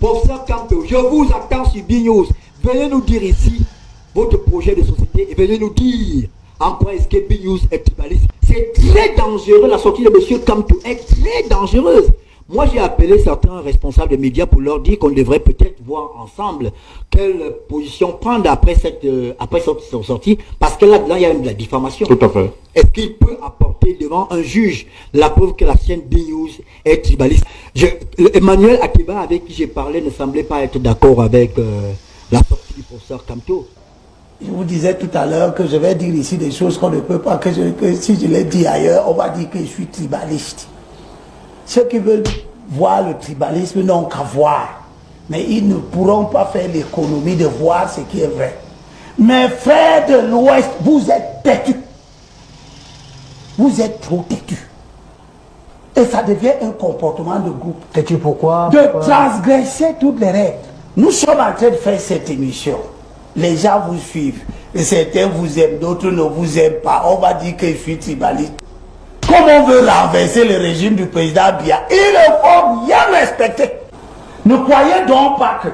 Professeur Camto, je vous attends sur B-News. Venez nous dire ici votre projet de société et venez nous dire en quoi est-ce que B-News est tribaliste. C'est très dangereux, la sortie de M. Camto est très dangereuse. Moi, j'ai appelé certains responsables des médias pour leur dire qu'on devrait peut-être voir ensemble quelle position prendre après cette sortie, parce que là-dedans, il y a même de la diffamation. Tout à fait. Est-ce qu'il peut apporter devant un juge la preuve que la chaîne B-News est tribaliste? Emmanuel Akiba, avec qui j'ai parlé, ne semblait pas être d'accord avec la sortie du professeur Camto. Je vous disais tout à l'heure que je vais dire ici des choses qu'on ne peut pas, que si je les dis ailleurs, on va dire que je suis tribaliste. Ceux qui veulent voir le tribalisme n'ont qu'à voir. Mais ils ne pourront pas faire l'économie de voir ce qui est vrai. Mes frères de l'Ouest, vous êtes têtus. Vous êtes trop têtus. Et ça devient un comportement de groupe. Têtu pourquoi? De transgresser toutes les règles. Nous sommes en train de faire cette émission. Les gens vous suivent. Et certains vous aiment, d'autres ne vous aiment pas. On va dire que je suis tribaliste. Comme on veut renverser le régime du président Biya, il ne faut rien respecter. Ne croyez donc pas que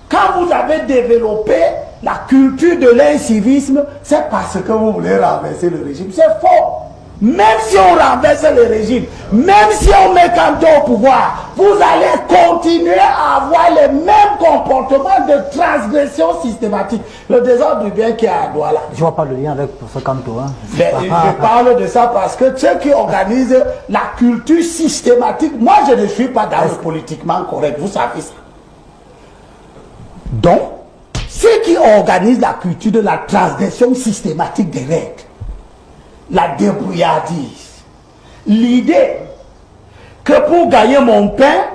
quand vous avez développé la culture de l'incivisme, c'est parce que vous voulez renverser le régime. C'est faux. Même si on renverse le régime, même si on met Camto au pouvoir, vous allez continuer à avoir les mêmes comportements de transgression systématique. Le désordre du bien qui est à Douala. Je vois pas le lien avec ce Camto. Hein. Je parle de ça parce que ceux qui organisent la culture systématique, moi je ne suis pas dans le politiquement correct, vous savez ça. Donc, ceux qui organisent la culture de la transgression systématique des règles, la débrouillardise, l'idée que pour gagner mon pain,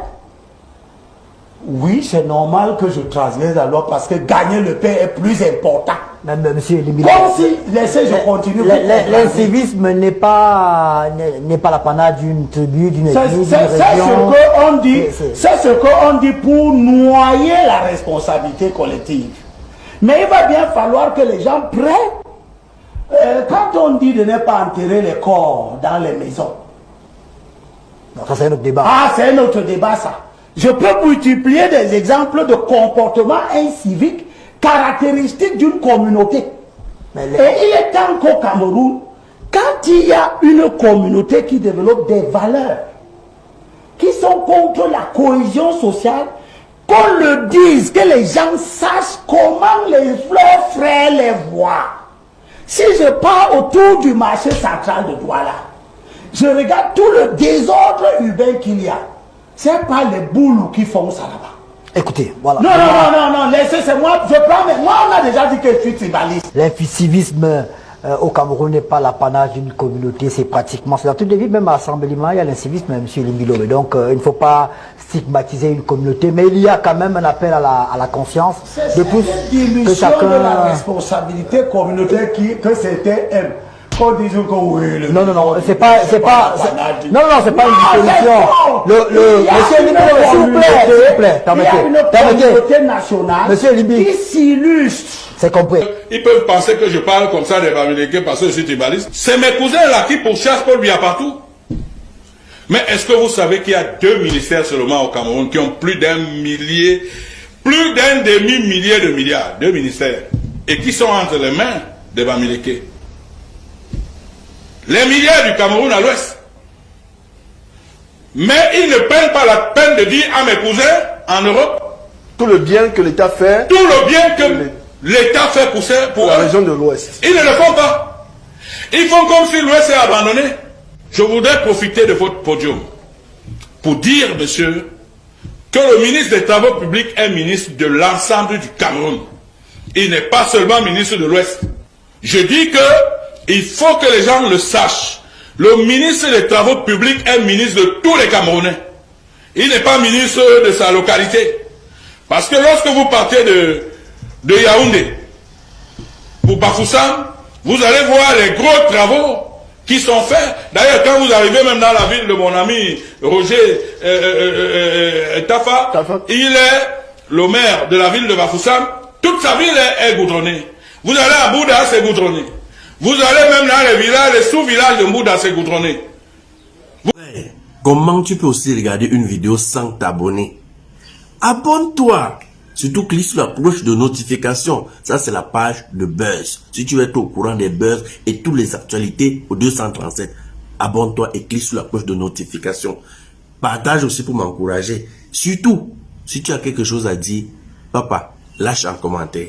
oui, c'est normal que je transgresse la loi parce que gagner le pain est plus important. Même monsieur Limbi. Comme si, laissez, je continue. L'incivisme n'est pas l'apanage d'une tribu, d'une ethnie, d'une région. C'est ce qu'on dit pour noyer la responsabilité collective. Mais il va bien falloir que les gens prennent. Quand on dit de ne pas enterrer les corps dans les maisons. Non, ça c'est un autre débat. Ah, c'est un autre débat ça. Je peux multiplier des exemples de comportements inciviques caractéristiques d'une communauté. Et il est temps qu'au Cameroun, quand il y a une communauté qui développe des valeurs qui sont contre la cohésion sociale, qu'on le dise, que les gens sachent comment leurs frères les voient. Si je pars autour du marché central de Douala, je regarde tout le désordre urbain qu'il y a. Ce n'est pas les boulous qui font ça là-bas. Écoutez, voilà. Non, laissez, c'est moi, je prends, mais moi on a déjà dit que je suis tribaliste. L'incivisme au Cameroun n'est pas l'apanage d'une communauté, c'est pratiquement, c'est dans toutes les villes, même à Assemblement, il y a l'incivisme, M. Limbilo. Donc il ne faut pas stigmatiser une communauté, mais il y a quand même un appel à la conscience de tous. Que chacun... de la responsabilité communautaire que c'était elle. Non, c'est pas une dissolution. Monsieur Limbilo, s'il vous plaît, permettez. Monsieur Limbilo, qui s'illustre. C'est compris. Ils peuvent penser que je parle comme ça des Bamileke parce que je suis tribaliste. C'est mes cousins là qui pourchassent Paul Biya partout. Mais est-ce que vous savez qu'il y a 2 ministères seulement au Cameroun qui ont plus d'un millier, plus d'un demi-millier de milliards, 2 ministères, et qui sont entre les mains des Bamileke? Les milliards du Cameroun à l'ouest. Mais ils ne prennent pas la peine de dire à mes cousins en Europe tout le bien que l'État fait. Tout le bien que l'État fait pour la région de l'Ouest. Ils ne le font pas. Ils font comme si l'Ouest est abandonné. Je voudrais profiter de votre podium pour dire, monsieur, que le ministre des Travaux publics est ministre de l'ensemble du Cameroun. Il n'est pas seulement ministre de l'Ouest. Je dis que il faut que les gens le sachent. Le ministre des Travaux publics est ministre de tous les Camerounais. Il n'est pas ministre de sa localité. Parce que lorsque vous partez de Yaoundé pour Bafoussam, vous allez voir les gros travaux qui sont faits. D'ailleurs, quand vous arrivez même dans la ville de mon ami Roger Tafa, il est le maire de la ville de Bafoussam. Toute sa ville est goudronnée. Vous allez à Bouddha, c'est goudronné. Vous allez même dans les villages, les sous-villages de Bouddha, c'est goudronné. Comment tu peux aussi regarder une vidéo sans t'abonner? Abonne-toi. Surtout clique sur la cloche de notification. Ça, c'est la page de Buzz. Si tu veux être au courant des buzz et toutes les actualités au 237, abonne-toi et clique sur la cloche de notification. Partage aussi pour m'encourager. Surtout, si tu as quelque chose à dire, papa, lâche un commentaire.